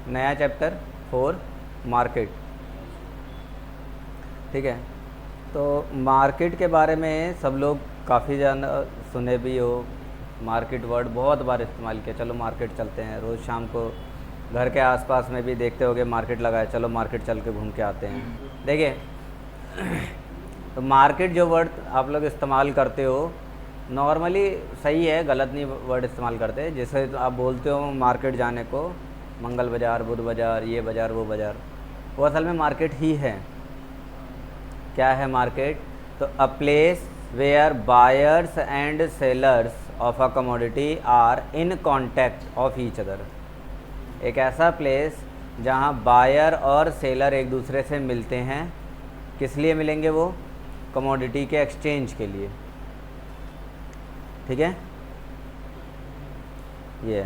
नया chapter 4 market. ठीक है, तो मार्केट के बारे में सब लोग काफ़ी ज़्यादा सुने भी हो, मार्केट वर्ड बहुत बार इस्तेमाल किया। चलो मार्केट चलते हैं, रोज़ शाम को घर के आसपास में भी देखते होगे मार्केट लगा है, चलो मार्केट चल के घूम के आते हैं। देखिए तो मार्केट जो वर्ड आप लोग इस्तेमाल करते हो नॉर्मली सही है, गलत नहीं वर्ड इस्तेमाल करते। जैसे तो आप बोलते हो मार्केट जाने को, मंगल बाज़ार, बुध बाज़ार, ये बाज़ार, वो बाज़ार, वो असल में मार्केट ही है। क्या है मार्केट? तो a place where buyers and sellers of a commodity are in contact of each other. एक ऐसा प्लेस जहाँ बायर और सेलर एक दूसरे से मिलते हैं। किस लिए मिलेंगे? वो कमोडिटी के एक्सचेंज के लिए। ठीक है, ये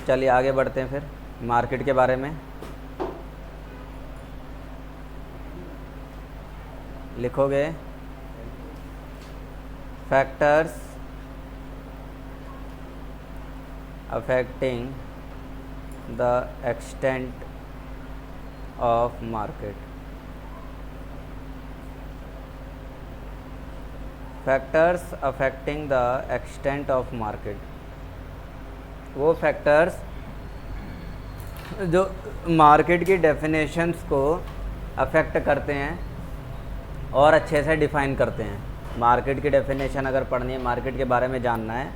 चलिए आगे बढ़ते हैं फिर मार्केट के बारे में। लिखोगे factors affecting the extent of market. Factors affecting the extent of market, वो फैक्टर्स जो मार्केट की डेफिनेशंस को अफेक्ट करते हैं और अच्छे से डिफ़ाइन करते हैं। मार्केट की डेफिनेशन अगर पढ़नी है, मार्केट के बारे में जानना है,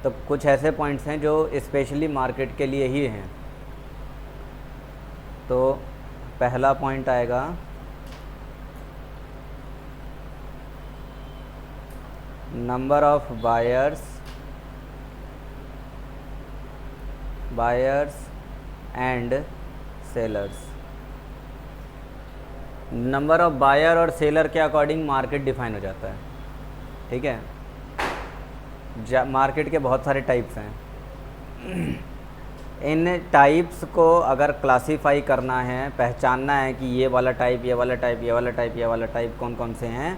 तो कुछ ऐसे पॉइंट्स हैं जो स्पेशली मार्केट के लिए ही हैं। तो पहला पॉइंट आएगा number of buyers and sellers. Number of buyer और सेलर के अकॉर्डिंग मार्केट डिफाइन हो जाता है। ठीक है, मार्केट के बहुत सारे टाइप्स हैं। इन टाइप्स को अगर क्लासीफाई करना है, पहचानना है कि ये वाला टाइप, ये वाला टाइप, ये वाला टाइप, ये वाला टाइप कौन कौन से हैं,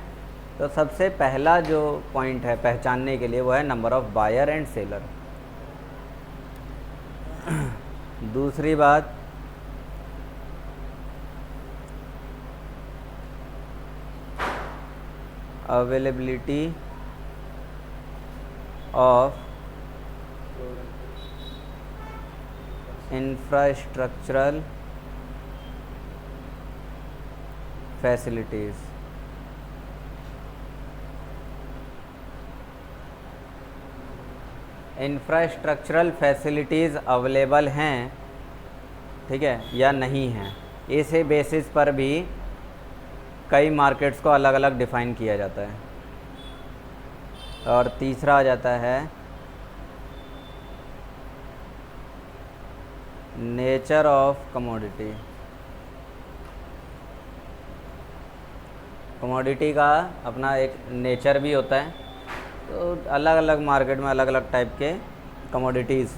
तो सबसे पहला जो पॉइंट है पहचानने के लिए वो है number of buyer and seller. दूसरी बात, availability of infrastructural facilities. Infrastructural facilities available हैं, ठीक है, या नहीं हैं, इसी बेसिस पर भी कई मार्केट्स को अलग अलग डिफ़ाइन किया जाता है। और तीसरा आ जाता है नेचर ऑफ कमोडिटी। कमोडिटी का अपना एक नेचर भी होता है, तो अलग अलग मार्केट में अलग अलग टाइप के कमोडिटीज़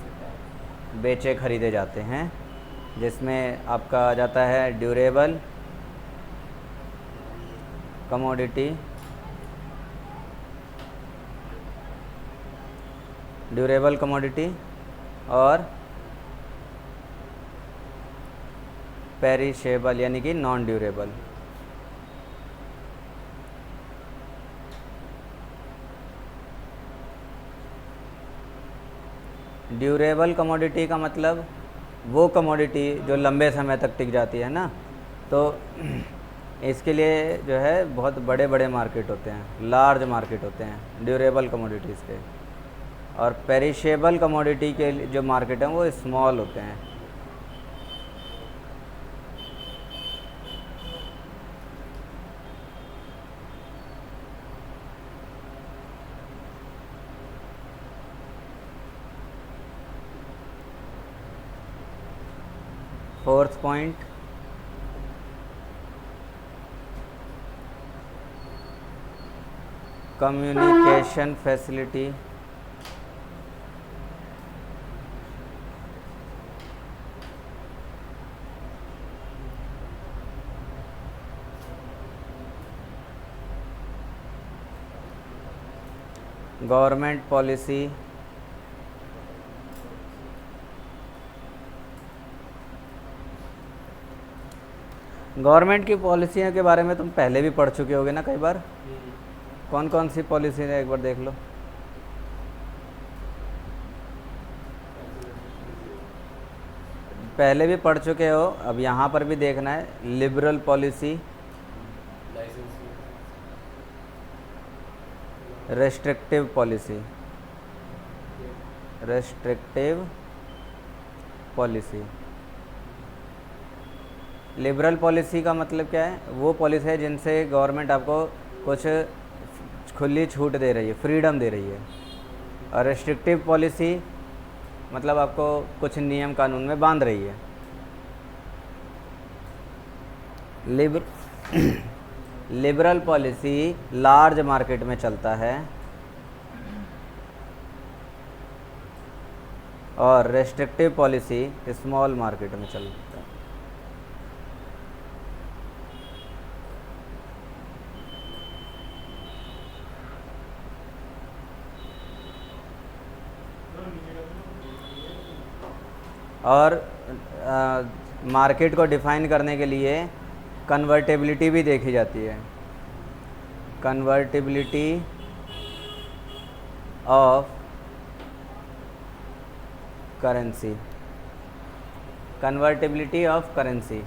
बेचे खरीदे जाते हैं, जिसमें आपका आ जाता है ड्यूरेबल कमोडिटी, और पेरिशेबल यानी कि नॉन ड्यूरेबल। ड्यूरेबल कमोडिटी का मतलब वो कमोडिटी जो लंबे समय तक टिक जाती है ना, तो इसके लिए जो है बहुत बड़े बड़े मार्केट होते हैं, लार्ज मार्केट होते हैं ड्यूरेबल कमोडिटीज़ के। और पेरिशेबल कमोडिटी के जो मार्केट हैं वो स्मॉल होते हैं। Fourth point, communication facility. Government policy government की पॉलिसियों के बारे में तुम पहले भी पढ़ चुके होगे ना कई बार। कौन कौन सी पॉलिसी है एक बार देख लो। पहले भी पढ़ चुके हो, अब यहाँ पर भी देखना है। Liberal policy, restrictive policy, restrictive policy. Liberal policy का मतलब क्या है? वो पॉलिसी है जिनसे गवर्नमेंट आपको कुछ खुली छूट दे रही है, फ्रीडम दे रही है। और रेस्ट्रिक्टिव पॉलिसी मतलब आपको कुछ नियम कानून में बांध रही है। लिबरल पॉलिसी लार्ज मार्केट में चलता है और रेस्ट्रिक्टिव पॉलिसी स्मॉल मार्केट में चलता है। और मार्केट को डिफाइन करने के लिए कन्वर्टेबिलिटी भी देखी जाती है। Convertibility of currency, convertibility of currency.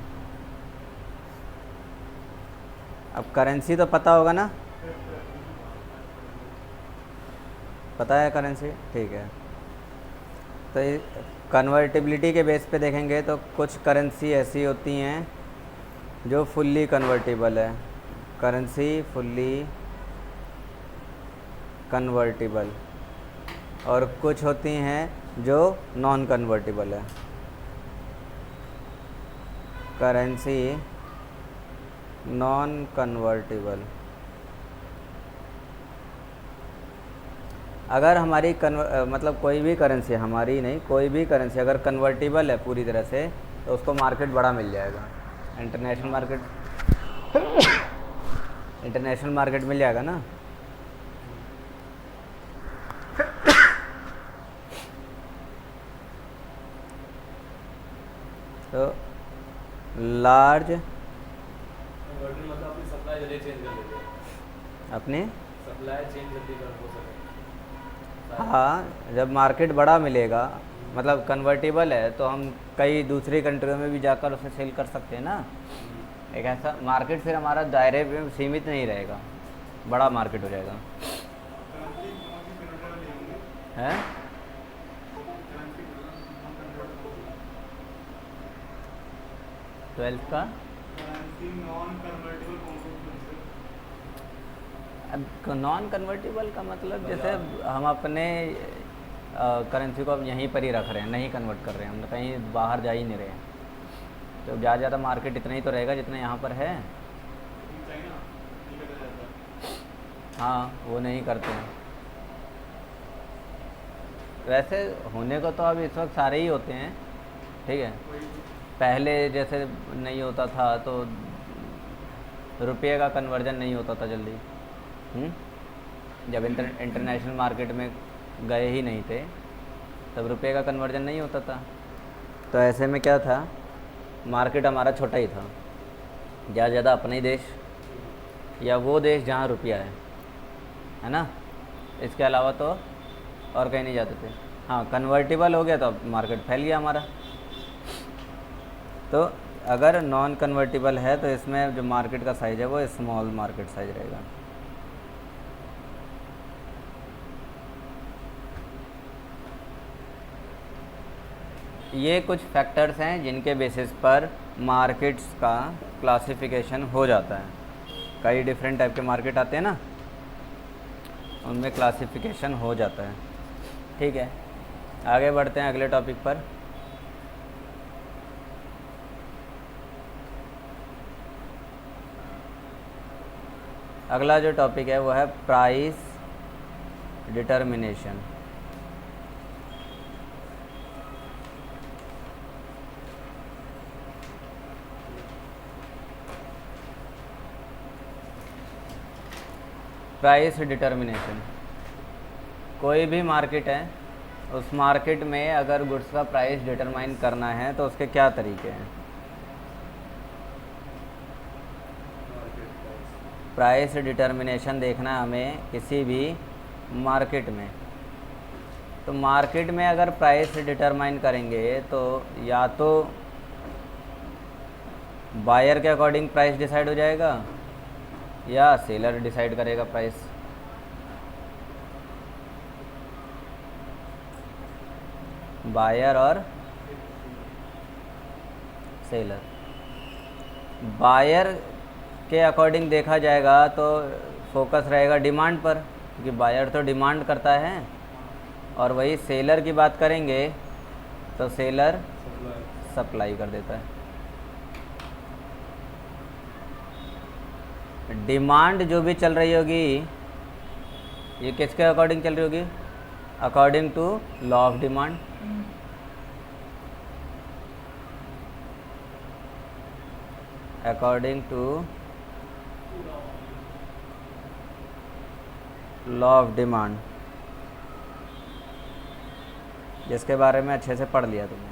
अब करेंसी तो पता होगा ना, पता है करेंसी, ठीक है। तो कन्वर्टिबिलिटी के बेस पे देखेंगे तो कुछ करेंसी ऐसी होती हैं जो फुल्ली कन्वर्टिबल है, करेंसी फुल्ली कन्वर्टिबल, और कुछ होती हैं जो नॉन कन्वर्टिबल है, करेंसी नॉन कन्वर्टिबल। अगर हमारी मतलब कोई भी करेंसी, हमारी नहीं कोई भी करेंसी अगर कन्वर्टिबल है पूरी तरह से, तो उसको मार्केट बड़ा मिल जाएगा। इंटरनेशनल मार्केट मिल जाएगा ना। तो लार्ज मतलब अपनी सप्लाई जल्दी चेंज कर लेते हैं, अपने सप्लाई चेंज जल्दी कर हो सके। हाँ, जब मार्केट बड़ा मिलेगा, मतलब कन्वर्टिबल है, तो हम कई दूसरी कंट्रियों में भी जाकर उसे सेल कर सकते हैं ना। एक ऐसा मार्केट फिर हमारा दायरे में सीमित नहीं रहेगा, बड़ा मार्केट हो जाएगा। है 12th का नॉन कन्वर्टिबल का मतलब जैसे हम अपने करेंसी को अब यहीं पर ही रख रहे हैं, नहीं कन्वर्ट कर रहे हैं, हम कहीं बाहर जा ही नहीं रहे हैं, तो ज़्यादा मार्केट इतना ही तो रहेगा जितना यहाँ पर है। हाँ, वो नहीं करते हैं। वैसे होने को तो अब इस वक्त सारे ही होते हैं, ठीक है। पहले जैसे नहीं होता था तो रुपये का कन्वर्जन नहीं होता था जल्दी। जब इंटरनेशनल मार्केट में गए ही नहीं थे तब रुपये का कन्वर्जन नहीं होता था। तो ऐसे में क्या था, मार्केट हमारा छोटा ही था, ज़्यादा अपना ही देश या वो देश जहाँ रुपया है ना, इसके अलावा तो और कहीं नहीं जाते थे। हाँ, कन्वर्टिबल हो गया तो अब मार्केट फैल गया हमारा। तो अगर नॉन कन्वर्टिबल है तो इसमें जो मार्केट का साइज़ है वो स्मॉल मार्केट साइज रहेगा। ये कुछ फैक्टर्स हैं जिनके बेसिस पर मार्केट्स का क्लासिफिकेशन हो जाता है। कई डिफरेंट टाइप के मार्केट आते हैं ना, उनमें क्लासिफिकेशन हो जाता है। ठीक है, आगे बढ़ते हैं अगले टॉपिक पर। अगला जो टॉपिक है वो है प्राइस डिटर्मिनेशन। प्राइस डिटर्मिनेशन, कोई भी मार्केट है, उस मार्केट में अगर गुड्स का प्राइस डिटरमाइन करना है तो उसके क्या तरीके हैं। प्राइस डिटर्मिनेशन देखना है हमें किसी भी मार्केट में। तो मार्केट में अगर प्राइस डिटरमाइन करेंगे तो या तो बायर के अकॉर्डिंग प्राइस डिसाइड हो जाएगा या सेलर डिसाइड करेगा प्राइस। बायर और सेलर। बायर के अकॉर्डिंग देखा जाएगा तो फोकस रहेगा डिमांड पर, क्योंकि बायर तो डिमांड करता है, और वही सेलर की बात करेंगे तो सेलर सप्लाई कर देता है। डिमांड जो भी चल रही होगी ये किसके अकॉर्डिंग चल रही होगी? According to law of demand. According to law of demand, जिसके बारे में अच्छे से पढ़ लिया तुमने।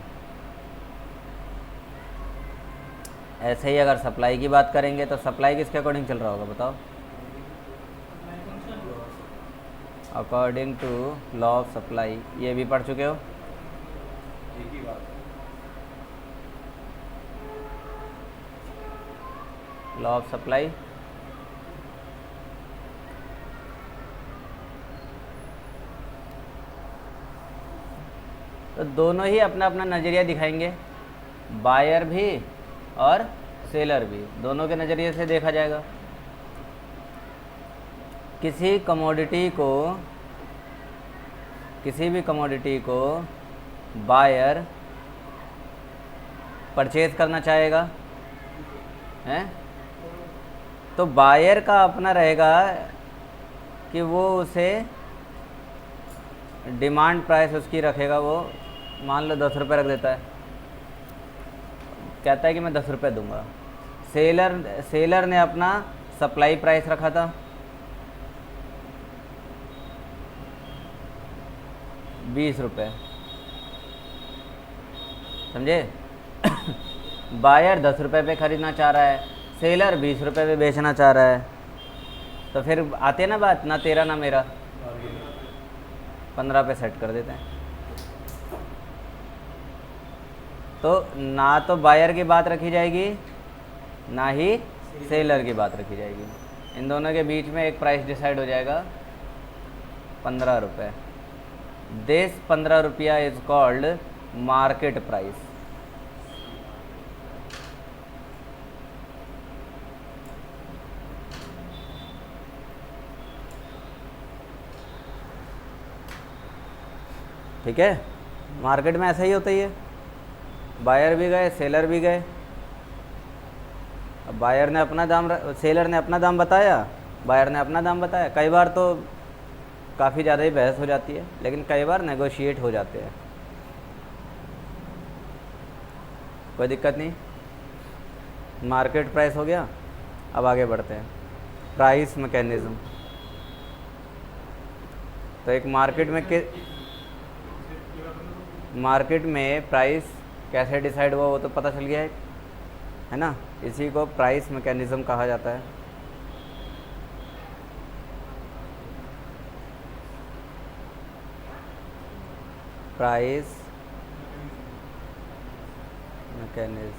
ऐसे ही अगर सप्लाई की बात करेंगे तो सप्लाई किसके अकॉर्डिंग चल रहा होगा बताओ? According to law of supply. ये भी पढ़ चुके हो? एक ही बात है। Law of supply. तो दोनों ही अपना अपना नज़रिया दिखाएंगे, बायर भी और सेलर भी, दोनों के नज़रिए से देखा जाएगा। किसी भी कमोडिटी को बायर परचेज करना चाहेगा, हैं? तो बायर का अपना रहेगा कि वो उसे डिमांड प्राइस उसकी रखेगा, वो मान लो 10 रुपये रख देता है, कहता है कि मैं 10 रुपये दूंगा। सेलर ने अपना सप्लाई प्राइस रखा था 20 रुपये, समझे? बायर 10 रुपये पे ख़रीदना चाह रहा है, सेलर 20 रुपये पे बेचना चाह रहा है। तो फिर आते ना बात, ना तेरा ना मेरा, 15 पे सेट कर देते हैं। तो ना तो बायर की बात रखी जाएगी ना ही सेलर की बात रखी जाएगी। इन दोनों के बीच में एक प्राइस डिसाइड हो जाएगा 15 रुपये। दिस 15 रुपया इज कॉल्ड मार्केट प्राइस। ठीक है, मार्केट में ऐसा ही होता ही है, बायर भी गए सेलर भी गए। अब बायर ने अपना दाम, सेलर ने अपना दाम बताया, बायर ने अपना दाम बताया। कई बार तो काफ़ी ज़्यादा ही बहस हो जाती है, लेकिन कई बार नेगोशिएट हो जाते हैं, कोई दिक्कत नहीं। मार्केट प्राइस हो गया। अब आगे बढ़ते हैं, प्राइस मैकेनिज़्म। तो एक मार्केट में प्राइस कैसे डिसाइड हुआ वो तो पता चल गया है ना? इसी को प्राइस मैकेनिज़्म कहा जाता है। Price mechanism.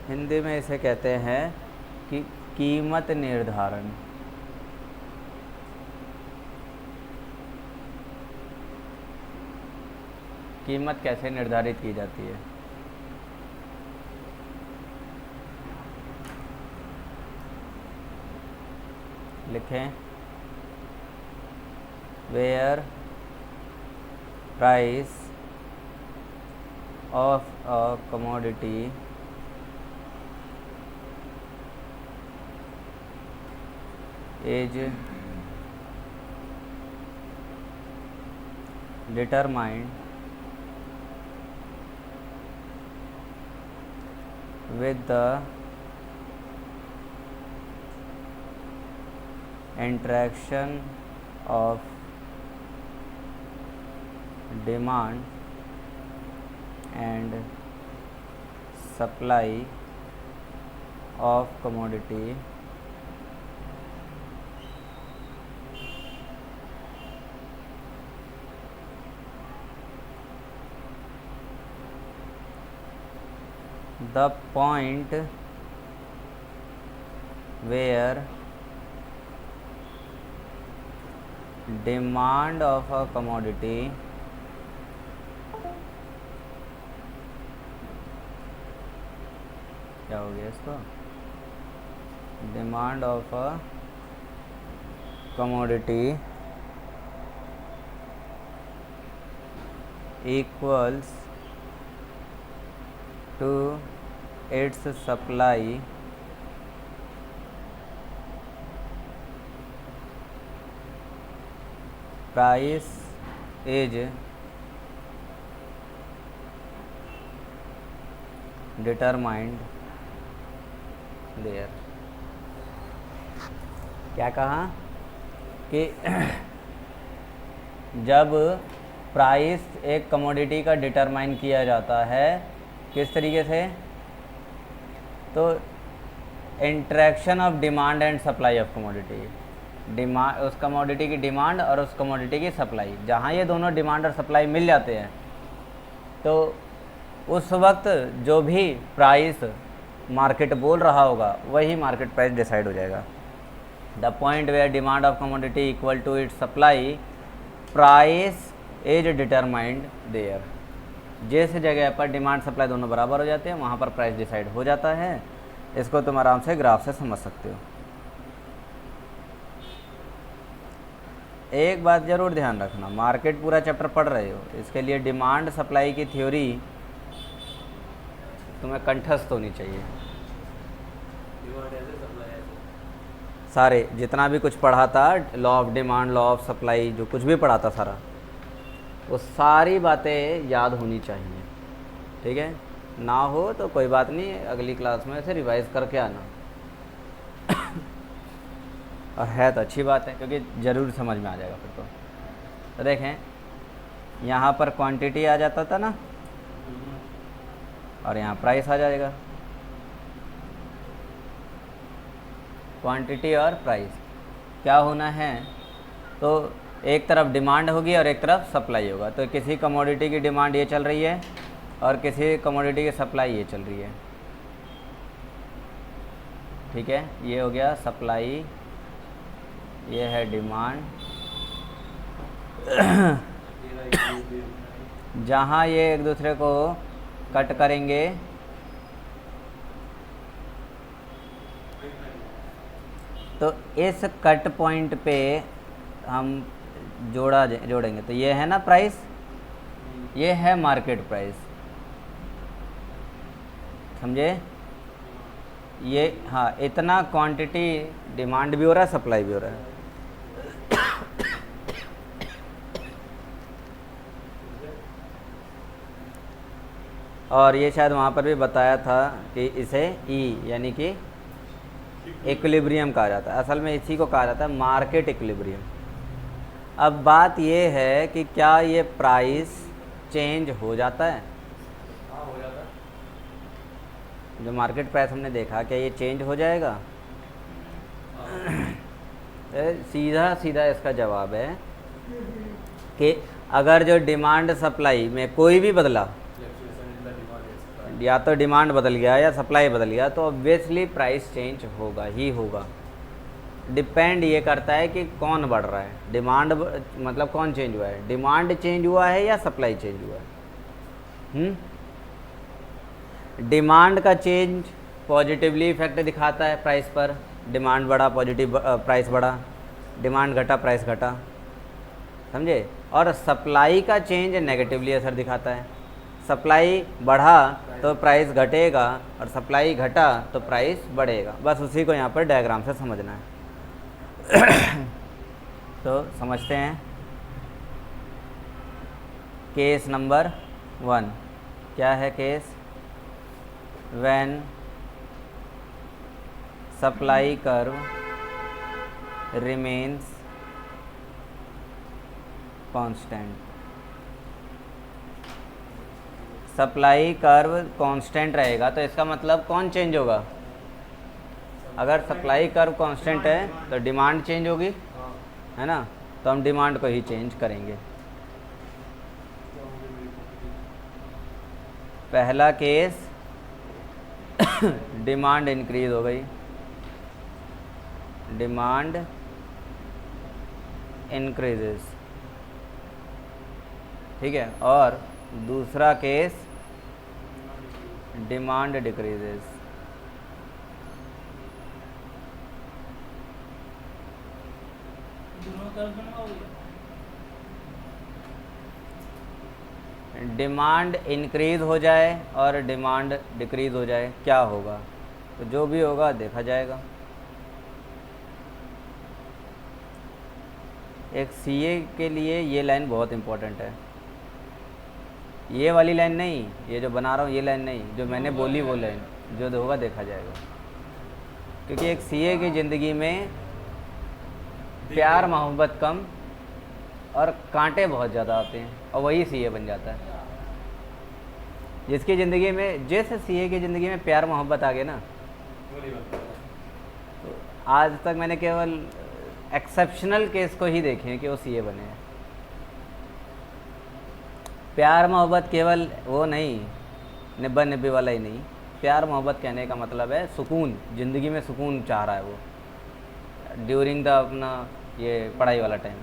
हिंदी में इसे कहते हैं कि कीमत निर्धारण। कीमत कैसे निर्धारित की जाती है? लिखें, where price of a commodity is determined with the interaction of demand and supply of commodity the point where demand of a commodity क्या हो गया इसको, demand of a commodity equals to its supply price is determined there. क्या कहा कि जब price एक commodity का डिटरमाइन किया जाता है किस तरीके से, तो interaction of demand and supply of commodity, demand उस कमोडिटी की डिमांड और उस कमोडिटी की सप्लाई, जहाँ ये दोनों डिमांड और सप्लाई मिल जाते हैं तो उस वक्त जो भी प्राइस मार्केट बोल रहा होगा वही मार्केट प्राइस डिसाइड हो जाएगा। The point where demand of commodity equal to its supply price is determined there. जिस जगह पर डिमांड सप्लाई दोनों बराबर हो जाते हैं वहाँ पर प्राइस डिसाइड हो जाता है। इसको तुम आराम से ग्राफ से समझ सकते हो। एक बात ज़रूर ध्यान रखना, मार्केट पूरा चैप्टर पढ़ रहे हो, इसके लिए डिमांड सप्लाई की थ्योरी तुम्हें कंठस्थ होनी चाहिए। डिमांड ऐसे सप्लाई ऐसे, सारे जितना भी कुछ पढ़ा था, law of demand, law of supply, जो कुछ भी पढ़ा था सारा, वो सारी बातें याद होनी चाहिए। ठीक है, ना हो तो कोई बात नहीं, अगली क्लास में से रिवाइज करके आना। और है तो अच्छी बात है, क्योंकि ज़रूर समझ में आ जाएगा फिर तो देखें, यहाँ पर क्वांटिटी आ जाता था ना, और यहाँ प्राइस आ जाएगा। क्वांटिटी और प्राइस क्या होना है, तो एक तरफ डिमांड होगी और एक तरफ सप्लाई होगा। तो किसी कमोडिटी की डिमांड ये चल रही है और किसी कमोडिटी की सप्लाई ये चल रही है। ठीक है, ये हो गया सप्लाई, ये है डिमांड। जहाँ ये एक दूसरे को कट करेंगे तो इस कट पॉइंट पे हम जोड़ेंगे, तो ये है ना प्राइस, ये है मार्केट प्राइस, समझे। ये हाँ, इतना क्वांटिटी डिमांड भी हो रहा है, सप्लाई भी हो रहा है। और ये शायद वहाँ पर भी बताया था कि इसे ई यानी कि इक्विलिब्रियम कहा जाता है। असल में इसी को कहा जाता है मार्केट इक्विलिब्रियम। अब बात ये है कि क्या ये प्राइस चेंज हो जाता है? हाँ हो जाता है। जो मार्केट प्राइस हमने देखा, क्या ये चेंज हो जाएगा? सीधा सीधा इसका जवाब है कि अगर जो डिमांड सप्लाई में कोई भी बदला, या तो डिमांड बदल गया या सप्लाई बदल गया, तो ऑब्वियसली प्राइस चेंज होगा ही होगा। डिपेंड ये करता है कि कौन बढ़ रहा है, डिमांड मतलब कौन चेंज हुआ है, डिमांड चेंज हुआ है या सप्लाई चेंज हुआ है। डिमांड का चेंज पॉजिटिवली इफेक्ट दिखाता है प्राइस पर, डिमांड बढ़ा पॉजिटिव प्राइस बढ़ा, डिमांड घटा प्राइस घटा, समझे। और सप्लाई का चेंज नेगेटिवली असर दिखाता है, सप्लाई बढ़ा तो प्राइस घटेगा और सप्लाई घटा तो प्राइस बढ़ेगा। बस उसी को यहाँ पर डायग्राम से समझना है। तो समझते हैं केस नंबर 1। क्या है case? When supply curve remains constant. Supply curve constant रहेगा तो इसका मतलब कौन चेंज होगा? अगर सप्लाई कर्व कांस्टेंट है तो डिमांड चेंज होगी, हाँ। है ना? तो हम डिमांड को ही चेंज करेंगे। पहला केस डिमांड इंक्रीज हो गई, डिमांड इंक्रीजेस, ठीक है। और दूसरा case demand decreases. Demand increase हो जाए और डिमांड डिक्रीज हो जाए, क्या होगा? तो जो भी होगा देखा जाएगा। एक सीए के लिए ये लाइन बहुत इम्पोर्टेंट है। ये वाली लाइन नहीं, ये जो बना रहा हूँ ये लाइन नहीं, जो मैंने बोली वो लाइन, जो होगा देखा जाएगा। क्योंकि एक सीए की ज़िंदगी में प्यार मोहब्बत कम और कांटे बहुत ज़्यादा आते हैं, और वही सीए बन जाता है। जिसकी ज़िंदगी में, जिस सीए की ज़िंदगी में प्यार मोहब्बत आ गए ना, तो आज तक मैंने केवल एक्सेप्शनल केस को ही देखे हैं कि वो सीए बने हैं। प्यार मोहब्बत केवल वो नहीं, निब्बा निब्बी वाला ही नहीं। प्यार मोहब्बत कहने का मतलब है सुकून, ज़िंदगी में सुकून चाह रहा है वो ड्यूरिंग द अपना ये पढ़ाई वाला टाइम।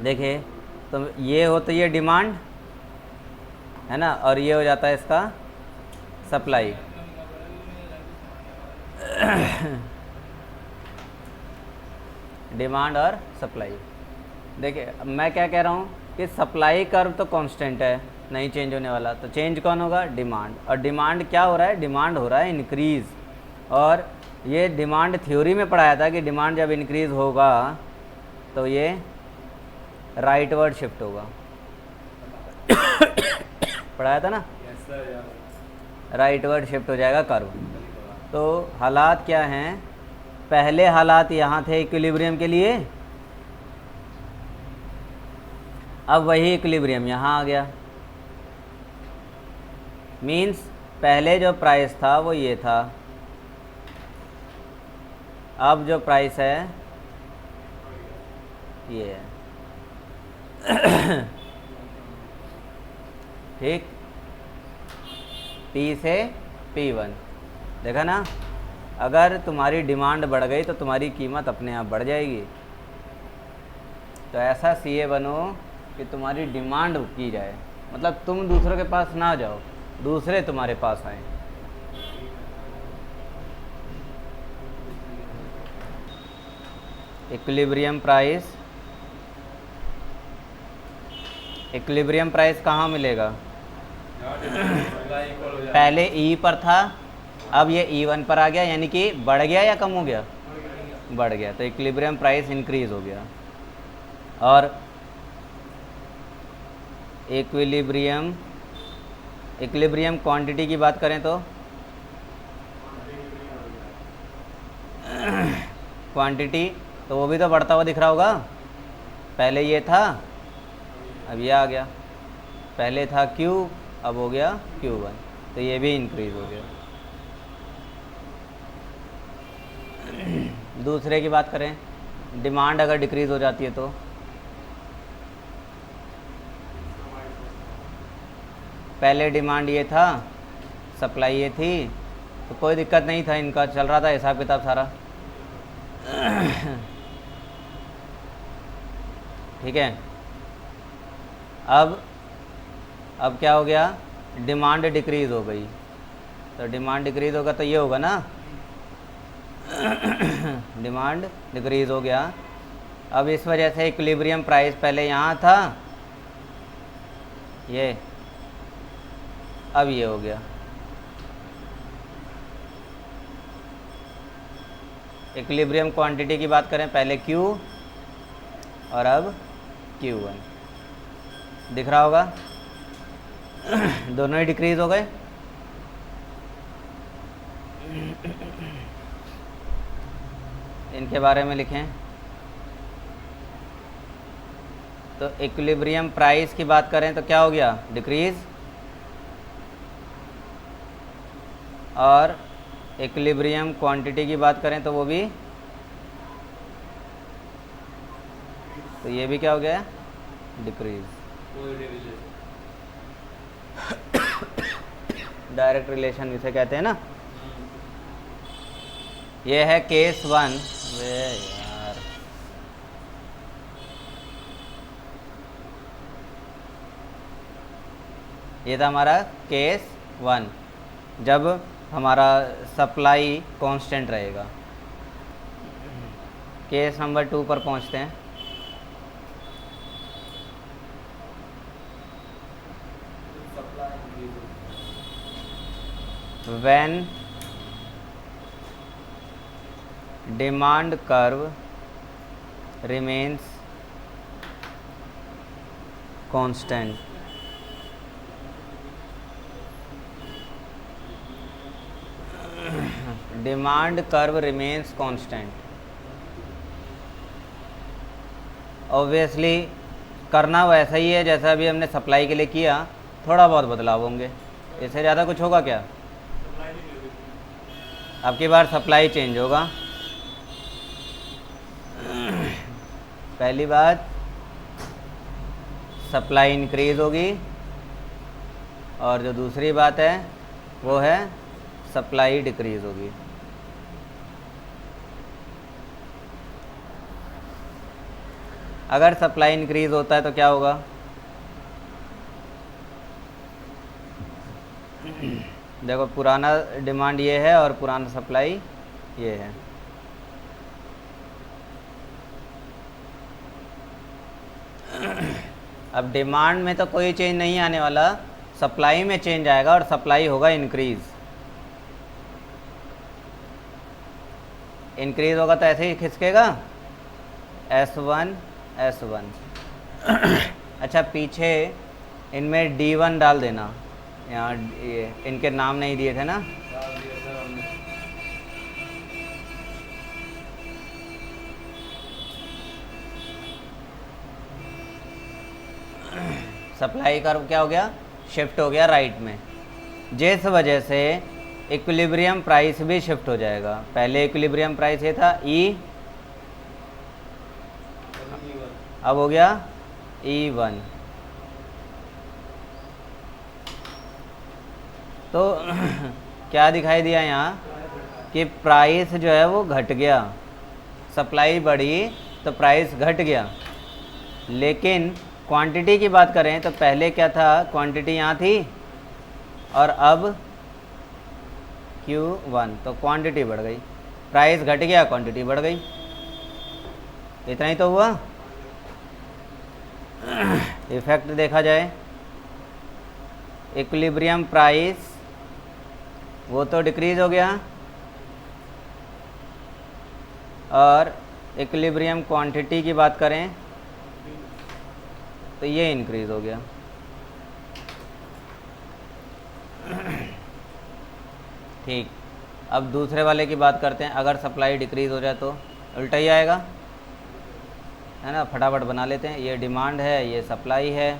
देखिए तो ये होता है ये डिमांड, है ना, और ये हो जाता है इसका सप्लाई। डिमांड और सप्लाई। देखिए मैं क्या कह रहा हूँ कि सप्लाई कर्व तो कांस्टेंट है, नहीं चेंज होने वाला, तो चेंज कौन होगा? डिमांड। और डिमांड क्या हो रहा है? डिमांड हो रहा है इंक्रीज़। और ये डिमांड थ्योरी में पढ़ाया था कि डिमांड जब इंक्रीज़ होगा तो ये राइटवर्ड शिफ्ट होगा। पढ़ाया था ना, राइटवर्ड शिफ्ट हो जाएगा कर्व। तो हालात क्या हैं? पहले हालात यहाँ थे इक्विलिब्रियम के लिए, अब वही इक्विलिब्रियम यहाँ आ गया। मीन्स पहले जो प्राइस था वो ये था, अब जो प्राइस है ये है। ठीक, P से P1, देखा ना? अगर तुम्हारी डिमांड बढ़ गई तो तुम्हारी कीमत अपने आप बढ़ जाएगी। तो ऐसा सीए बनो कि तुम्हारी डिमांड की जाए, मतलब तुम दूसरों के पास ना जाओ, दूसरे तुम्हारे पास आए। इक्विलिब्रियम प्राइस, इक्विलिब्रियम प्राइस कहाँ मिलेगा? पहले ई पर था, अब ये E1 पर आ गया, यानी कि बढ़ गया या कम हो गया? बढ़ गया। तो इक्विलिब्रियम प्राइस इंक्रीज हो गया। और इक्विलिब्रियम, इक्विलिब्रियम क्वांटिटी की बात करें तो क्वांटिटी तो वो भी तो बढ़ता हुआ दिख रहा होगा। पहले ये था, अब ये आ गया। पहले था Q, अब हो गया Q1, तो ये भी इंक्रीज हो गया। दूसरे की बात करें, डिमांड अगर डिक्रीज़ हो जाती है तो पहले डिमांड ये था, सप्लाई ये थी, तो कोई दिक्कत नहीं था, इनका चल रहा था हिसाब किताब सारा। ठीक है। अब क्या हो गया? डिमांड डिक्रीज़ हो गई। तो डिमांड डिक्रीज़ होगा तो ये होगा ना, डिमांड डिक्रीज़ हो गया। अब इस वजह से इक्विलिब्रियम प्राइस पहले यहाँ था, ये अब ये हो गया। इक्विलिब्रियम क्वांटिटी की बात करें, पहले Q और अब Q1 दिख रहा होगा। दोनों ही डिक्रीज़ हो गए। इनके बारे में लिखें। तो इक्विलिब्रियम प्राइस की बात करें तो क्या हो गया, डिक्रीज, और इक्विलिब्रियम क्वांटिटी की बात करें तो वो भी, तो ये भी क्या हो गया, डिक्रीज। कोई रिलेशन। डायरेक्ट रिलेशन इसे कहते हैं ना। ये है केस 1। वे यार, ये था हमारा केस 1, जब हमारा सप्लाई कांस्टेंट रहेगा। केस नंबर 2 पर पहुंचते हैं। When demand curve remains constant, demand curve remains constant. Obviously करना वैसा ही है जैसा अभी हमने सप्लाई के लिए किया, थोड़ा बहुत बदलाव होंगे, इससे ज़्यादा कुछ होगा क्या। अब की बार सप्लाई चेंज होगा। पहली बात, सप्लाई इंक्रीज होगी, और जो दूसरी बात है वो है सप्लाई डिक्रीज होगी। अगर सप्लाई इंक्रीज होता है तो क्या होगा, देखो पुराना डिमांड ये है और पुराना सप्लाई ये है। अब डिमांड में तो कोई चेंज नहीं आने वाला, सप्लाई में चेंज आएगा और सप्लाई होगा इंक्रीज। इंक्रीज होगा तो ऐसे ही खिसकेगा, S1 S1। अच्छा, पीछे इनमें D1 डाल देना, यहाँ ये इनके नाम नहीं दिए थे ना। सप्लाई कर्व क्या हो गया, शिफ्ट हो गया राइट में, जिस वजह से इक्विलिब्रियम प्राइस भी शिफ्ट हो जाएगा। पहले इक्विलिब्रियम प्राइस ये था E, अब हो गया E1। तो क्या दिखाई दिया यहाँ कि प्राइस जो है वो घट गया, सप्लाई बढ़ी तो प्राइस घट गया। लेकिन क्वांटिटी की बात करें तो पहले क्या था, क्वांटिटी यहाँ थी और अब Q1, तो क्वांटिटी बढ़ गई, प्राइस घट गया, क्वांटिटी बढ़ गई। इतना ही तो हुआ। इफेक्ट देखा जाए, इक्विलिब्रियम प्राइस वो तो डिक्रीज हो गया, और इक्विलिब्रियम क्वांटिटी की बात करें तो ये इंक्रीज हो गया। ठीक, अब दूसरे वाले की बात करते हैं। अगर सप्लाई डिक्रीज हो जाए तो उल्टा ही आएगा, है ना। फटाफट बना लेते हैं। ये डिमांड है, ये सप्लाई है।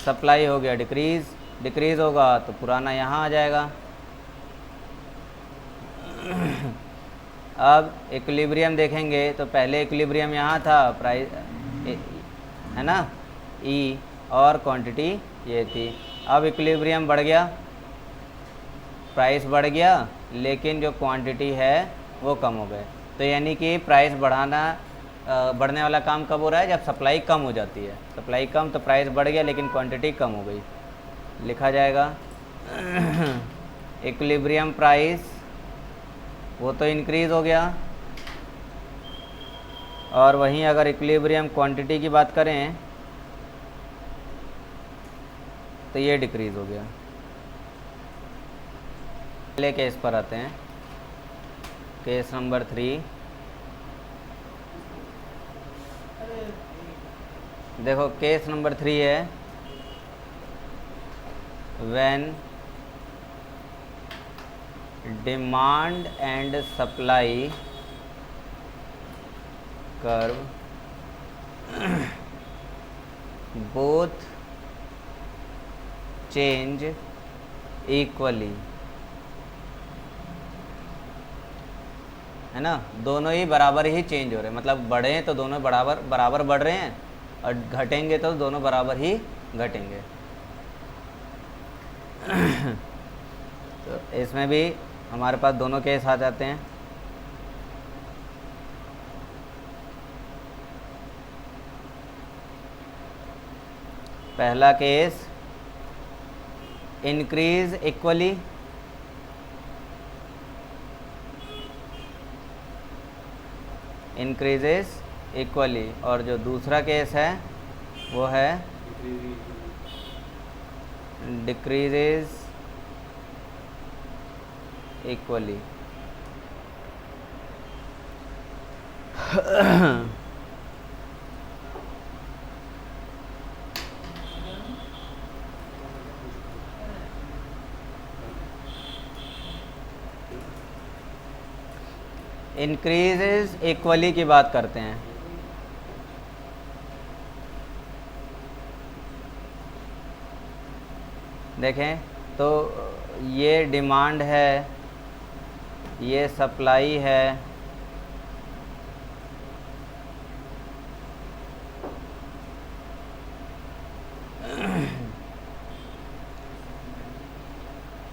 सप्लाई हो गया डिक्रीज, डिक्रीज होगा तो पुराना यहाँ आ जाएगा। अब इक्विलिब्रियम देखेंगे तो पहले इक्विलिब्रियम यहाँ था, प्राइस है ना E, और क्वांटिटी ये थी। अब इक्विलिब्रियम बढ़ गया, प्राइस बढ़ गया, लेकिन जो क्वांटिटी है वो कम हो गए। तो यानी कि प्राइस बढ़ने वाला काम कब हो रहा है, जब सप्लाई कम हो जाती है। सप्लाई कम तो प्राइस बढ़ गया, लेकिन क्वांटिटी कम हो गई। लिखा जाएगा इक्विलिब्रियम प्राइस वो तो इंक्रीज़ हो गया, और वहीं अगर इक्विलिब्रियम क्वांटिटी की बात करें तो ये डिक्रीज़ हो गया। अगले केस पर आते हैं, केस नंबर 3। देखो केस नंबर 3 है, when demand and supply curve both change equally, है ना, दोनों ही बराबर ही चेंज हो रहे हैं, मतलब बढ़े हैं तो दोनों बराबर बराबर बढ़ रहे हैं और घटेंगे तो दोनों बराबर ही घटेंगे। तो इसमें भी हमारे पास दोनों केस आ जाते हैं। पहला case increase equally, increases equally, और जो दूसरा केस है वो है डिक्रीजेस इक्वली। इंक्रीजेस इक्वली की बात करते हैं। देखें तो ये डिमांड है, ये सप्लाई है,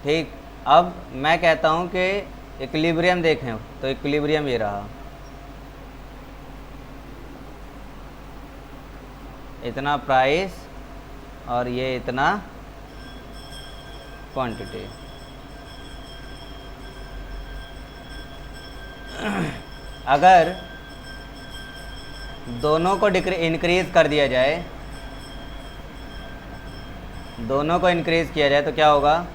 ठीक। अब मैं कहता हूँ कि इक्विलिब्रियम देखें तो इक्विलिब्रियम ये रहा, इतना प्राइस और ये इतना क्वांटिटी। अगर दोनों को इंक्रीज कर दिया जाए, दोनों को इंक्रीज किया जाए तो क्या होगा,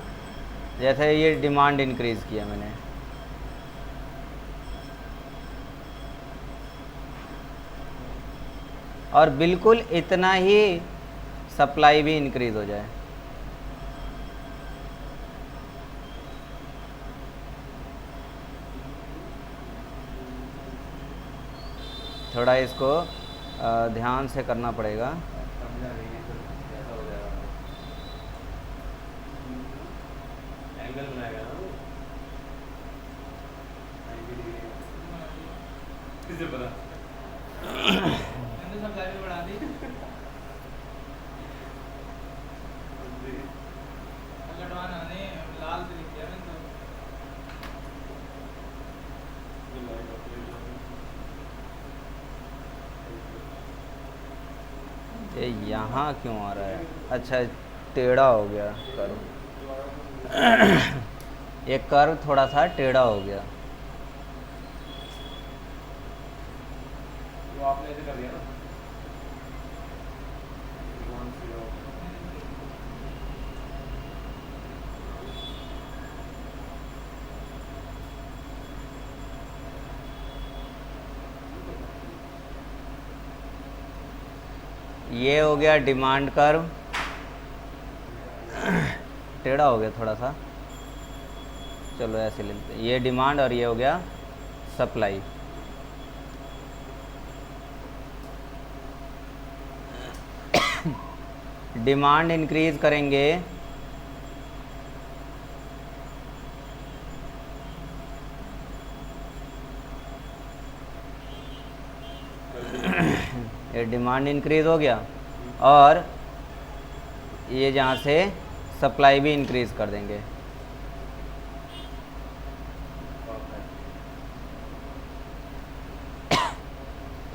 जैसे ये डिमांड इंक्रीज किया मैंने, और बिल्कुल इतना ही सप्लाई भी इंक्रीज हो जाए, थोड़ा इसको ध्यान से करना पड़ेगा। एंगल बनाएगा ना वो, किसे पता मैंने सब लाइनें बढ़ा दी। लटवाना ने लाल से लिख दिया मैंने तो। ये यहाँ क्यों आ रहा है, अच्छा टेढ़ा हो गया कर्व, ये कर्व थोड़ा सा टेढ़ा हो गया। वो आपने ऐसे कर दिया ना, ये हो गया डिमांड कर्व, टेढ़ा हो गया थोड़ा सा, चलो ऐसे ले लेते हैं, ये डिमांड और ये हो गया सप्लाई। डिमांड इंक्रीज करेंगे ये डिमांड इंक्रीज हो गया और ये जहाँ से सप्लाई भी इंक्रीज कर देंगे।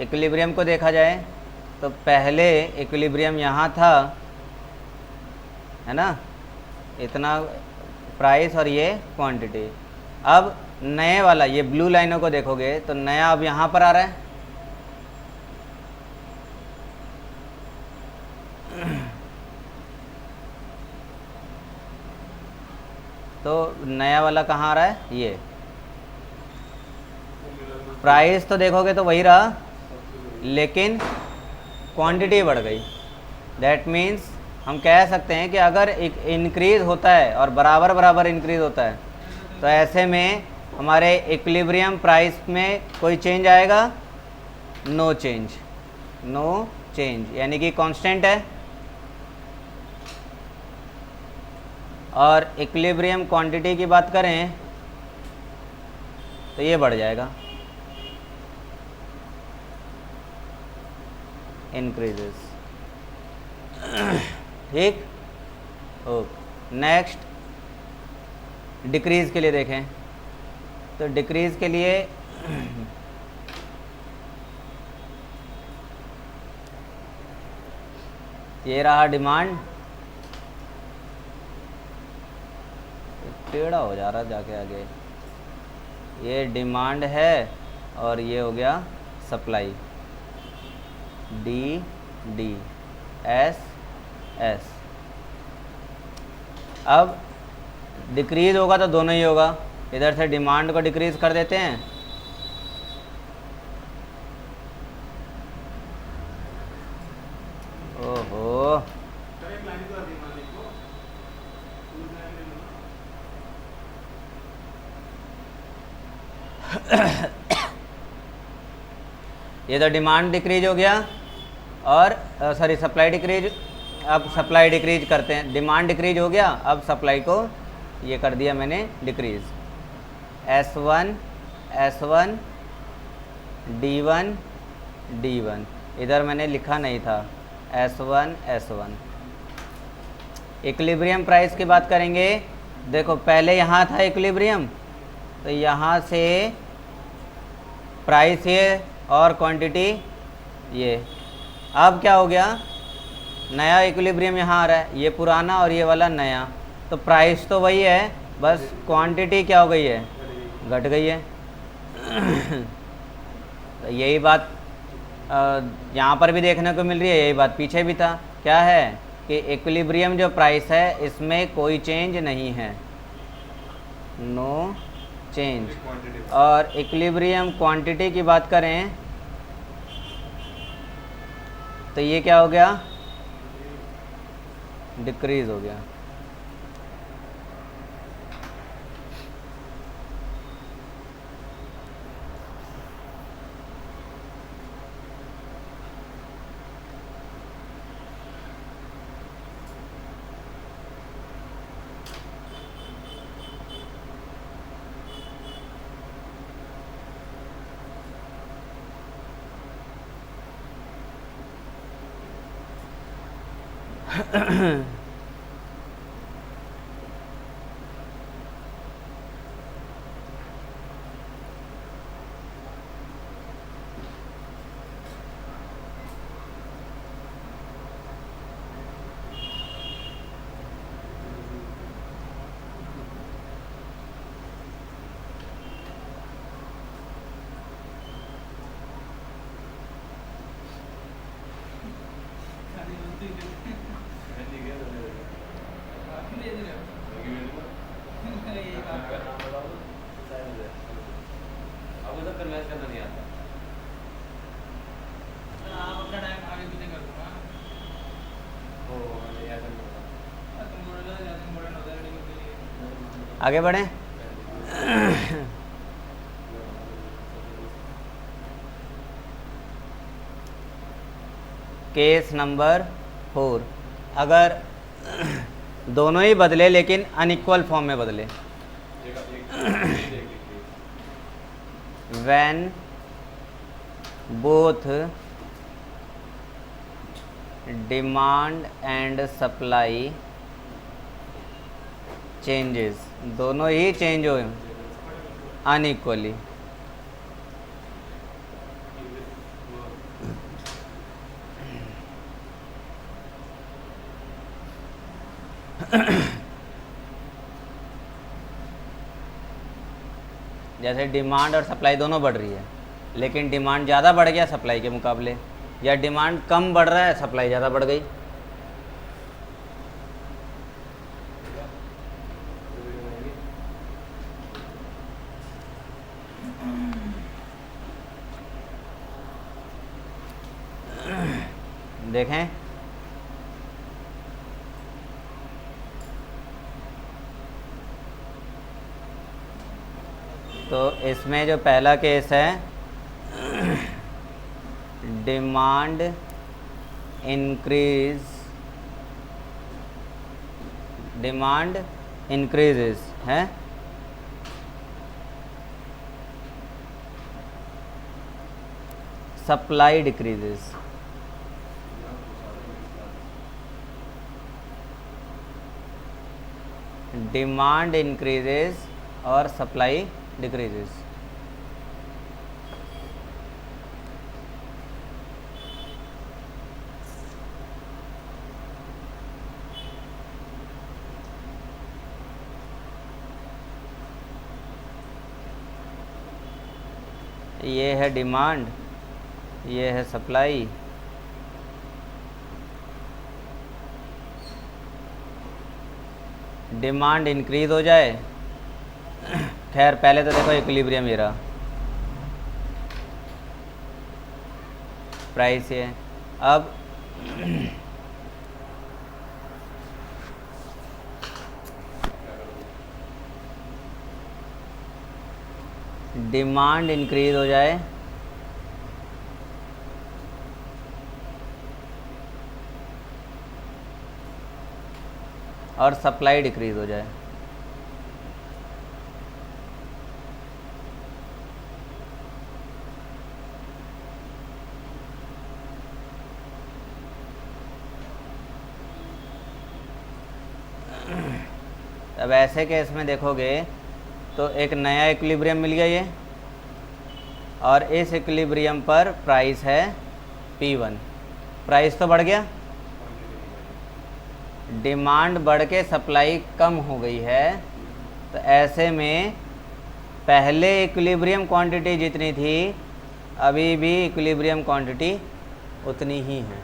इक्विलिब्रियम को देखा जाए तो पहले इक्विलिब्रियम यहाँ था, है ना, इतना प्राइस और ये क्वांटिटी। अब नए वाला ये ब्लू लाइनों को देखोगे तो नया अब यहाँ पर आ रहा है, तो नया वाला कहाँ आ रहा है, ये प्राइस तो देखोगे तो वही रहा लेकिन क्वांटिटी बढ़ गई। दैट मीन्स हम कह सकते हैं कि अगर एक इंक्रीज होता है और बराबर बराबर इंक्रीज होता है तो ऐसे में हमारे इक्विलिब्रियम प्राइस में कोई चेंज आएगा, नो चेंज, नो चेंज यानी कि कांस्टेंट है। और इक्विलिब्रियम क्वांटिटी की बात करें तो ये बढ़ जाएगा, इंक्रीजेस। ठीक, ओके। नेक्स्ट डिक्रीज़ के लिए देखें तो डिक्रीज़ के लिए ये रहा डिमांड, टेढ़ा हो जा रहा जाके आगे, ये डिमांड है और ये हो गया supply, D D S S. अब डिक्रीज़ होगा तो दोनों ही होगा, इधर से डिमांड को डिक्रीज़ कर देते हैं, ओहो ये तो डिमांड डिक्रीज हो गया और सॉरी सप्लाई डिक्रीज। अब सप्लाई डिक्रीज करते हैं, डिमांड डिक्रीज हो गया, अब सप्लाई को ये कर दिया मैंने decrease, S1 S1 D1 D1, इधर मैंने लिखा नहीं था S1 S1। इक्विलिब्रियम प्राइस की बात करेंगे, देखो पहले यहाँ था इक्विलिब्रियम, तो यहाँ से प्राइस ये और क्वांटिटी ये। अब क्या हो गया, नया इक्विलिब्रियम यहाँ आ रहा है, ये पुराना और ये वाला नया, तो प्राइस तो वही है, बस क्वांटिटी क्या हो गई है, घट गई है। तो यही बात यहाँ पर भी देखने को मिल रही है, यही बात पीछे भी था, क्या है कि इक्विलिब्रियम जो प्राइस है इसमें कोई चेंज नहीं है, नो चेंज। और इक्विलिब्रियम क्वांटिटी की बात करें तो ये क्या हो गया, डिक्रीज हो गया। आपको तो कन्वेंस करना नहीं आता, आप अपना टाइम आगे पीछे कर दूंगा। ऐसा नहीं होता। तुम बोलोगे तो ज्यादा इम्पोर्टेंट होता है रीडिंग के लिए। आगे बढ़ें। केस नंबर 4, अगर दोनों ही बदले लेकिन अनइक्वल फॉर्म में बदले, when both demand and supply changes, दोनों ही चेंज हो अनइक्वली, जैसे डिमांड और सप्लाई दोनों बढ़ रही है लेकिन डिमांड ज़्यादा बढ़ गया सप्लाई के मुकाबले, या डिमांड कम बढ़ रहा है सप्लाई ज़्यादा बढ़ गई। देखें तो इसमें जो पहला केस है डिमांड इंक्रीजेस है, सप्लाई डिक्रीजेस। डिमांड इंक्रीजेस और सप्लाई डिक्रीजेस। ये है डिमांड, ये है सप्लाई। डिमांड इंक्रीज हो जाए, खैर पहले तो देखो इक्विलिब्रियम ये रहा, प्राइस ये है। अब डिमांड इंक्रीज हो जाए और सप्लाई डिक्रीज हो जाए। अब ऐसे केस में देखोगे तो एक नया इक्विलिब्रियम मिल गया ये, और इस इक्विलिब्रियम पर प्राइस है P1। प्राइस तो बढ़ गया, डिमांड बढ़ के सप्लाई कम हो गई है, तो ऐसे में पहले इक्विलिब्रियम क्वांटिटी जितनी थी अभी भी इक्विलिब्रियम क्वांटिटी उतनी ही है।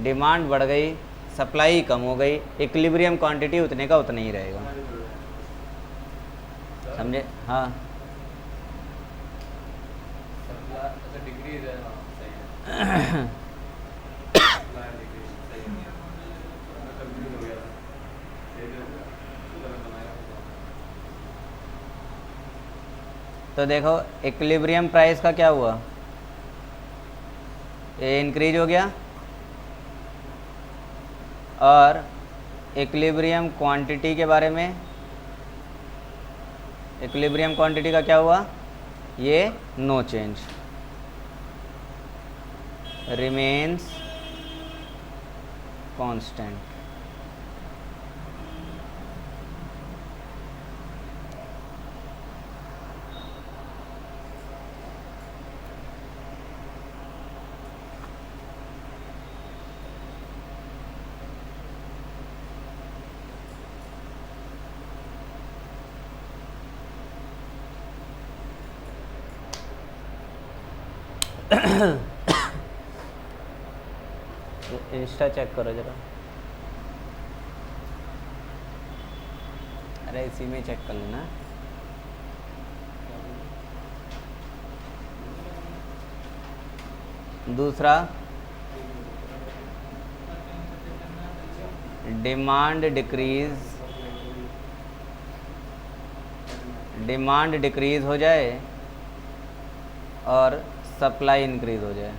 डिमांड बढ़ गई, सप्लाई कम हो गई, इक्विलिब्रियम क्वांटिटी उतने का उतना ही रहेगा। समझे? हाँ, डिक्रीज है, हाँ सही है। तो देखो इक्विलिब्रियम प्राइस का क्या हुआ, ये इंक्रीज हो गया, और इक्विलिब्रियम क्वांटिटी के बारे में, इक्विलिब्रियम क्वांटिटी का क्या हुआ, ये no change, remains constant. Insta check करो जरा, अरे इसी में चेक कर लेना। दूसरा डिमांड डिक्रीज हो जाए और सप्लाई इंक्रीज हो जाए।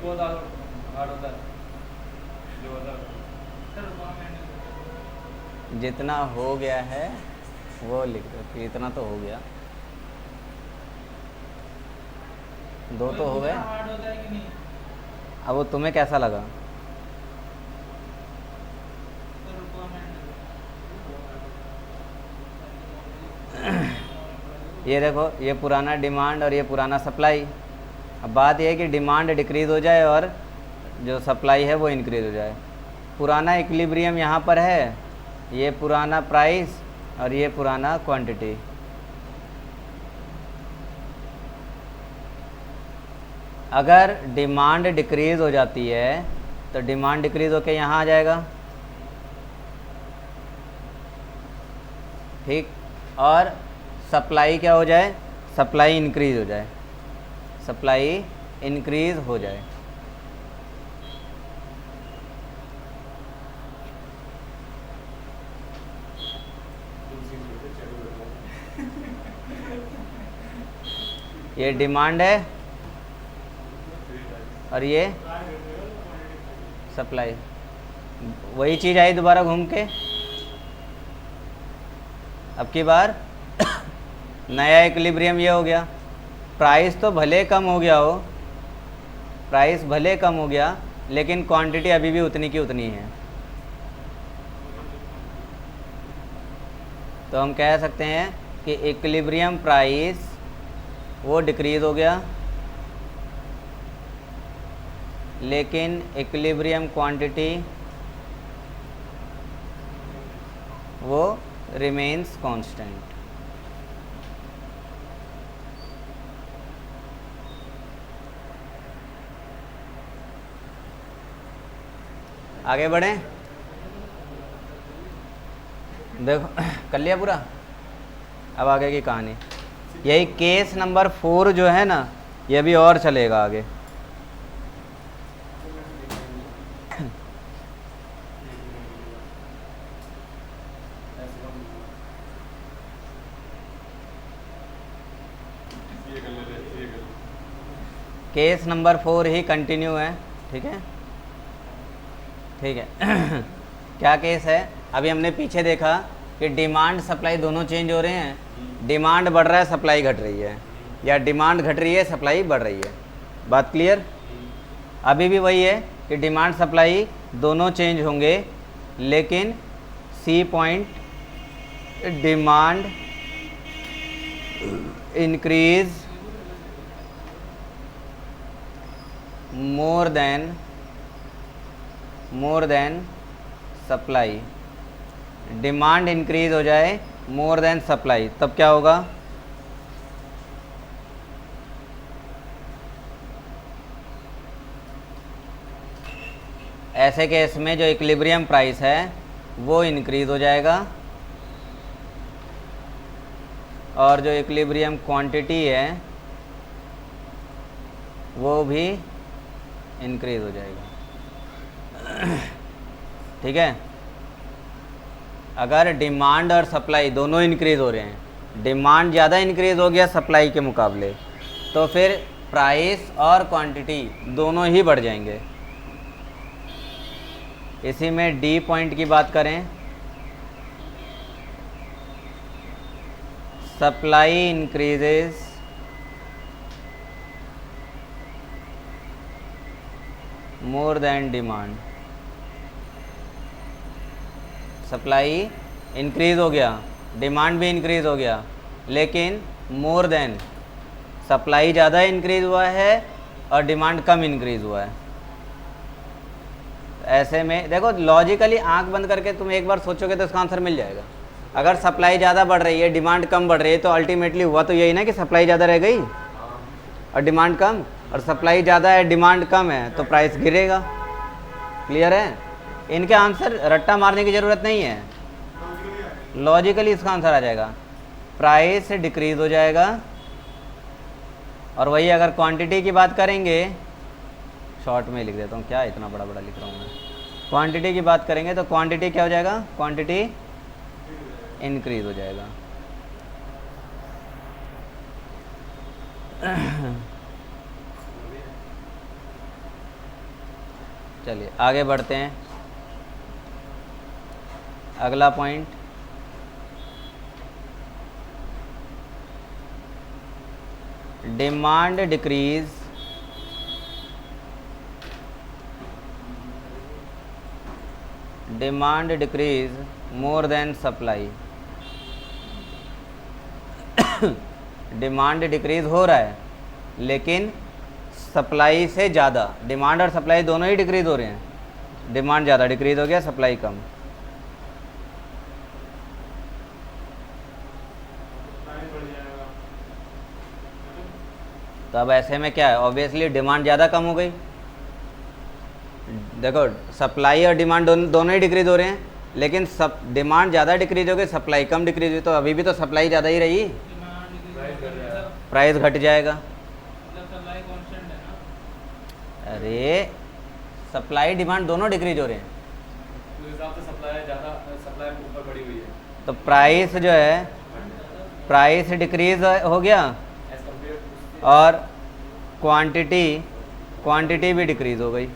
बहुत हार्ड होता है जो होता है। जितना हो गया है वो लिख दो कि इतना तो हो गया, दो तो हो गए। हार्ड होता है कि नहीं? अब वो तुम्हें कैसा लगा? ये देखो, ये पुराना डिमांड और ये पुराना सप्लाई। अब बात ये है कि डिमांड डिक्रीज़ हो जाए और जो सप्लाई है वो इंक्रीज़ हो जाए। पुराना इक्विलिब्रियम यहाँ पर है, ये पुराना प्राइस और ये पुराना क्वांटिटी। अगर डिमांड डिक्रीज़ हो जाती है तो डिमांड डिक्रीज़ होके यहाँ आ जाएगा, ठीक, और सप्लाई क्या हो जाए, सप्लाई इंक्रीज हो जाए, सप्लाई इंक्रीज हो जाए। ये डिमांड है और ये सप्लाई, वही चीज़ आई दोबारा घूम के। अब की बार नया इक्विलिब्रियम ये हो गया, प्राइस तो भले कम हो गया हो, प्राइस भले कम हो गया, लेकिन क्वांटिटी अभी भी उतनी की उतनी है। तो हम कह सकते हैं कि इक्विलिब्रियम प्राइस वो डिक्रीज हो गया, लेकिन इक्विलिब्रियम क्वांटिटी वो रिमेन्स कांस्टेंट। आगे बढ़ें, देखो कर लिया पूरा। अब आगे की कहानी, यही केस नंबर 4 जो है ना, ये भी और चलेगा आगे। केस नंबर 4 ही कंटिन्यू है, ठीक है, ठीक है। क्या केस है, अभी हमने पीछे देखा कि डिमांड सप्लाई दोनों चेंज हो रहे हैं, डिमांड बढ़ रहा है सप्लाई घट रही है, या डिमांड घट रही है सप्लाई बढ़ रही है। बात क्लियर? अभी भी वही है कि डिमांड सप्लाई दोनों चेंज होंगे, लेकिन C point, demand increase more than supply. Demand increase हो जाए मोर देन सप्लाई, तब क्या होगा, ऐसे केस में जो इक्विलिब्रियम प्राइस है वो इंक्रीज हो जाएगा, और जो इक्विलिब्रियम क्वांटिटी है वो भी इंक्रीज हो जाएगा। ठीक है, अगर डिमांड और सप्लाई दोनों इंक्रीज हो रहे हैं, डिमांड ज़्यादा इंक्रीज हो गया सप्लाई के मुकाबले, तो फिर प्राइस और क्वांटिटी दोनों ही बढ़ जाएंगे। इसी में डी पॉइंट की बात करें, supply increases more than demand. Supply increase हो गया, डिमांड भी इंक्रीज हो गया, लेकिन मोर देन, सप्लाई ज़्यादा इंक्रीज हुआ है और डिमांड कम इंक्रीज हुआ है। ऐसे में देखो, लॉजिकली आंख बंद करके तुम एक बार सोचोगे तो इसका आंसर मिल जाएगा। अगर सप्लाई ज़्यादा बढ़ रही है, डिमांड कम बढ़ रही है, तो अल्टीमेटली हुआ तो यही ना कि सप्लाई ज़्यादा रह गई और डिमांड कम, और सप्लाई ज़्यादा है डिमांड कम है तो प्राइस गिरेगा। क्लियर है? इनके आंसर रट्टा मारने की ज़रूरत नहीं है, लॉजिकली इसका आंसर आ जाएगा, प्राइस डिक्रीज हो जाएगा। और वही अगर क्वांटिटी की बात करेंगे, शॉर्ट में लिख देता हूँ, क्या इतना बड़ा बड़ा लिख रहा हूँ मैं, क्वांटिटी की बात करेंगे तो क्वांटिटी क्या हो जाएगा, क्वांटिटी इंक्रीज हो जाएगा। चलिए आगे बढ़ते हैं, अगला पॉइंट, डिमांड डिक्रीज मोर देन सप्लाई। डिमांड डिक्रीज हो रहा है, लेकिन सप्लाई से ज़्यादा, डिमांड और सप्लाई दोनों ही डिक्रीज हो रहे हैं, डिमांड ज़्यादा डिक्रीज हो गया, सप्लाई कम। तो अब ऐसे में क्या है, ऑब्वियसली डिमांड ज़्यादा कम हो गई। देखो सप्लाई और डिमांड दोनों ही डिक्रीज हो रहे हैं, लेकिन सब डिमांड ज़्यादा डिक्रीज हो गई, सप्लाई कम डिक्रीज हुई, तो अभी भी तो सप्लाई ज़्यादा ही रही, डिमांड प्राइस घट जाएगा। प्राइस घट जाएगा। मतलब सप्लाई कांस्टेंट है ना। अरे सप्लाई डिमांड दोनों डिक्रीज हो रहे हैं, उस हिसाब से सप्लाई ज़्यादा, सप्लाई ऊपर बढ़ी हुई है तो प्राइस जो है, प्राइस डिक्रीज हो गया एज कम्पेयर टू और क्वांटिटी भी डिक्रीज हो गई।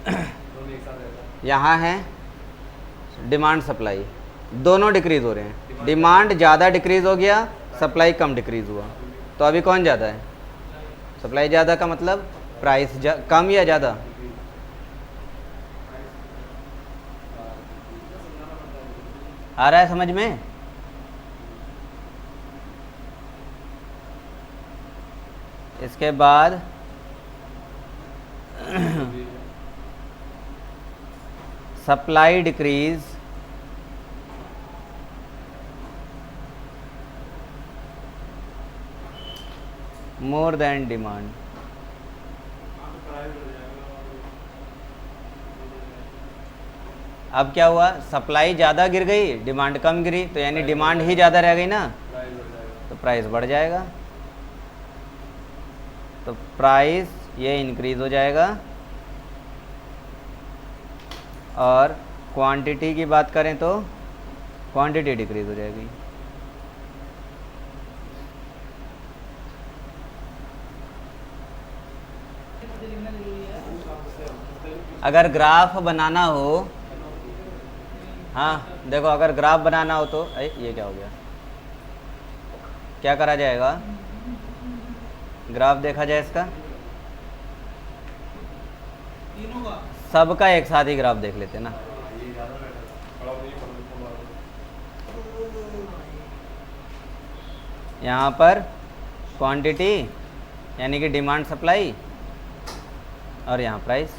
दोनों एक साथ रहता है। यहाँ है डिमांड सप्लाई दोनों डिक्रीज हो रहे हैं, डिमांड ज़्यादा डिक्रीज हो गया, सप्लाई कम डिक्रीज हुआ, तो अभी कौन ज़्यादा है? सप्लाई ज़्यादा का मतलब प्राइस कम या ज़्यादा? आ रहा है समझ में? इसके बाद supply decrease more than demand. अब क्या हुआ, सप्लाई ज़्यादा गिर गई, डिमांड कम गिरी, तो यानी डिमांड ही ज़्यादा रह गई ना, प्राइस बढ़ जाएगा। तो प्राइस बढ़ जाएगा, तो प्राइस ये इंक्रीज हो जाएगा। और क्वांटिटी की बात करें तो क्वांटिटी डिक्रीज हो जाएगी। लिखना जरूरी है। अगर ग्राफ बनाना हो, हाँ देखो, अगर ग्राफ बनाना हो तो ये क्या हो गया, क्या करा जाएगा, ग्राफ देखा जाए इसका, तीनों का सबका एक साथ ही ग्राफ देख लेते हैं ना। ये ज़्यादा बेटर है, बड़ा नहीं यहाँ पर क्वांटिटी यानी कि डिमांड सप्लाई, और यहाँ प्राइस।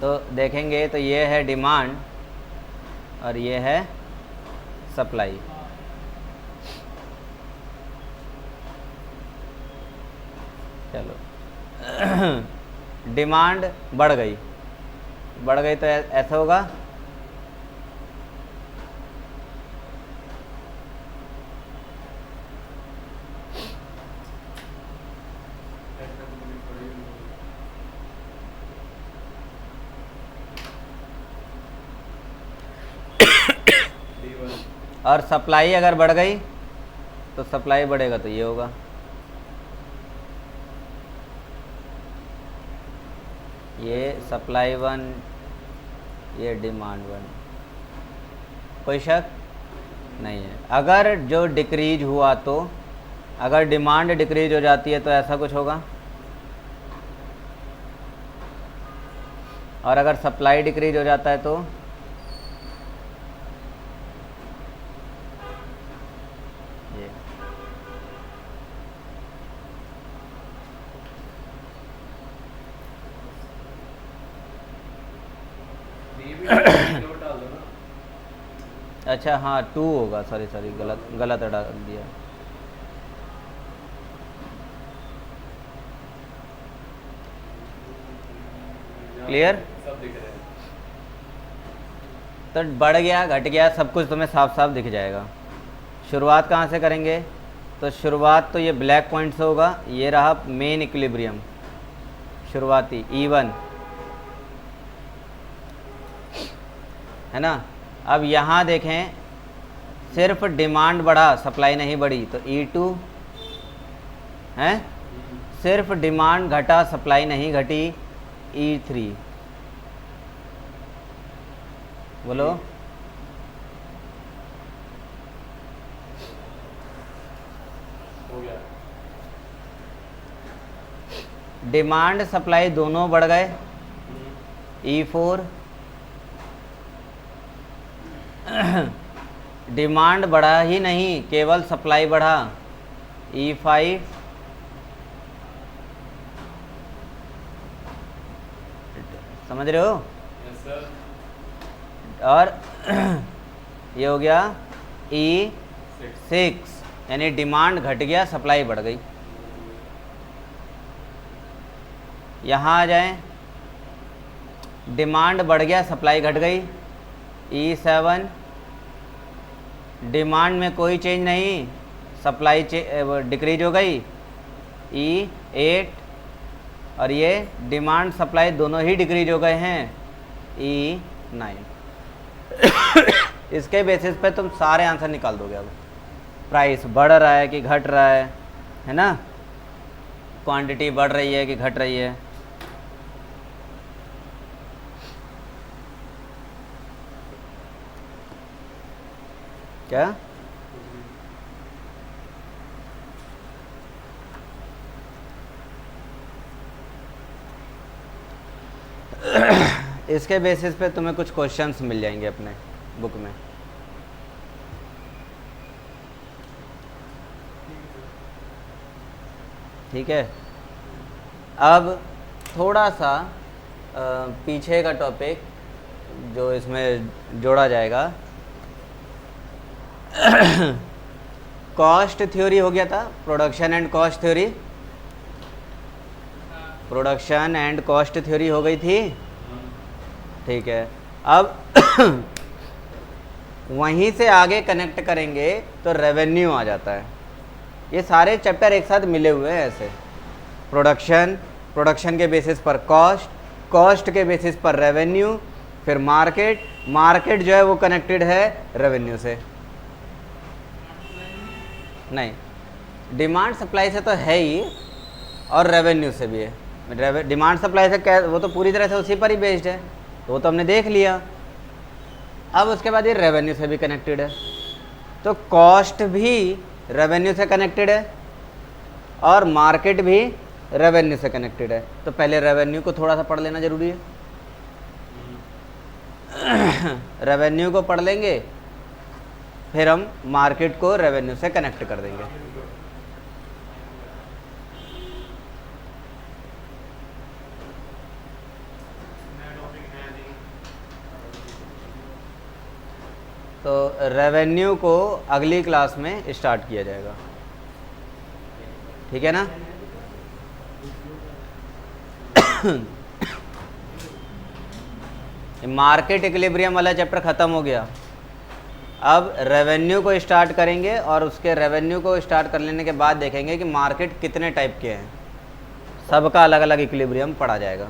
तो देखेंगे तो ये है डिमांड और ये है सप्लाई। चलो डिमांड बढ़ गई तो ऐसा होगा, और सप्लाई अगर बढ़ गई तो सप्लाई बढ़ेगा तो ये होगा। ये सप्लाई वन, ये डिमांड वन, कोई शक नहीं है। अगर जो डिक्रीज हुआ तो, अगर डिमांड डिक्रीज हो जाती है तो ऐसा कुछ होगा, और अगर सप्लाई डिक्रीज हो जाता है तो ये। नोट डाल दो ना। अच्छा हाँ 2 होगा, सॉरी गलत डाल दिया। क्लियर? सब दिख रहे हैं। तो बढ़ गया घट गया सब कुछ तुम्हें साफ साफ दिख जाएगा। शुरुआत कहाँ से करेंगे, तो शुरुआत तो ये ब्लैक पॉइंट से होगा, ये रहा मेन इक्विलिब्रियम शुरुआती E1 है ना। अब यहाँ देखें सिर्फ डिमांड बढ़ा सप्लाई नहीं बढ़ी, तो E2 है, सिर्फ डिमांड घटा सप्लाई नहीं घटी, E3 बोलो। हो गया। डिमांड सप्लाई दोनों बढ़ गए, E4 डिमांड बढ़ा ही नहीं केवल सप्लाई बढ़ा, E5 समझ रहे हो। Yes sir. और ये हो गया E6, यानी डिमांड घट गया, सप्लाई बढ़ गई। यहाँ आ जाएं, डिमांड बढ़ गया, सप्लाई घट गई। E7, डिमांड में कोई चेंज नहीं, सप्लाई डिक्रीज हो गई। E8, और ये डिमांड सप्लाई दोनों ही डिक्रीज हो गए हैं। E9। इसके बेसिस पे तुम सारे आंसर निकाल दोगे। अब प्राइस बढ़ रहा है कि घट रहा है ना, क्वांटिटी बढ़ रही है कि घट रही है। क्या इसके बेसिस पे तुम्हें कुछ क्वेश्चंस मिल जाएंगे अपने बुक में। ठीक है, अब थोड़ा सा पीछे का टॉपिक जो इसमें जोड़ा जाएगा। कॉस्ट थ्योरी हो गया था, production and cost theory. Production and cost theory हो गई थी। ठीक है, अब वहीं से आगे कनेक्ट करेंगे तो रेवेन्यू आ जाता है। ये सारे चैप्टर एक साथ मिले हुए हैं ऐसे। प्रोडक्शन के बेसिस पर कॉस्ट के बेसिस पर रेवेन्यू, फिर मार्केट जो है वो कनेक्टेड है रेवेन्यू से। नहीं, डिमांड सप्लाई से तो है ही, और रेवेन्यू से भी है। डिमांड सप्लाई से क्या, वो तो पूरी तरह से उसी पर ही बेस्ड है, तो वो तो हमने देख लिया। अब उसके बाद ये रेवेन्यू से भी कनेक्टेड है, तो कॉस्ट भी रेवेन्यू से कनेक्टेड है और मार्केट भी रेवेन्यू से कनेक्टेड है। तो पहले रेवेन्यू को थोड़ा सा पढ़ लेना जरूरी है। रेवेन्यू को पढ़ लेंगे, फिर हम मार्केट को रेवेन्यू से कनेक्ट कर देंगे। तो रेवेन्यू को अगली क्लास में स्टार्ट किया जाएगा, ठीक है ना। मार्केट इक्विलिब्रियम वाला चैप्टर ख़त्म हो गया। अब रेवेन्यू को स्टार्ट करेंगे, और उसके रेवेन्यू को स्टार्ट कर लेने के बाद देखेंगे कि मार्केट कितने टाइप के हैं। सबका अलग अलग इक्विलिब्रियम पढ़ा जाएगा।